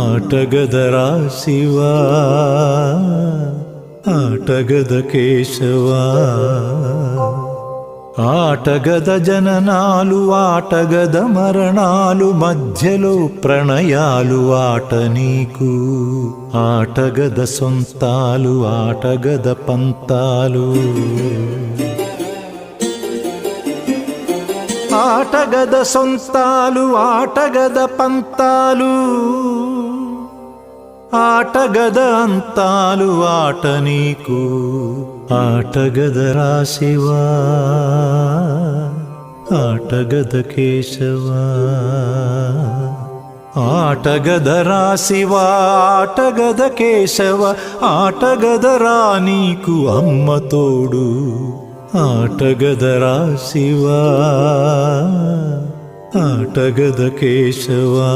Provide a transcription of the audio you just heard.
ఆటగదరా శివా ఆటగద కేశవా ఆటగద జననాలు ఆటగద మరణాలు మధ్యలో ప్రణయాలు ఆట నీకు ఆటగద సొంతాలు ఆటగద పంతాలు ఆటగద సొంతాలు ఆటగద పంతాలు ఆటగద అంతాలు ఆట నీకు ఆటగదరా శివా ఆటగద కేశవా ఆటగదరా శివా ఆటగద కేశవ ఆటగదరా నీకు అమ్మ తోడు ఆటగదరా శివా ఆటగద కేశవా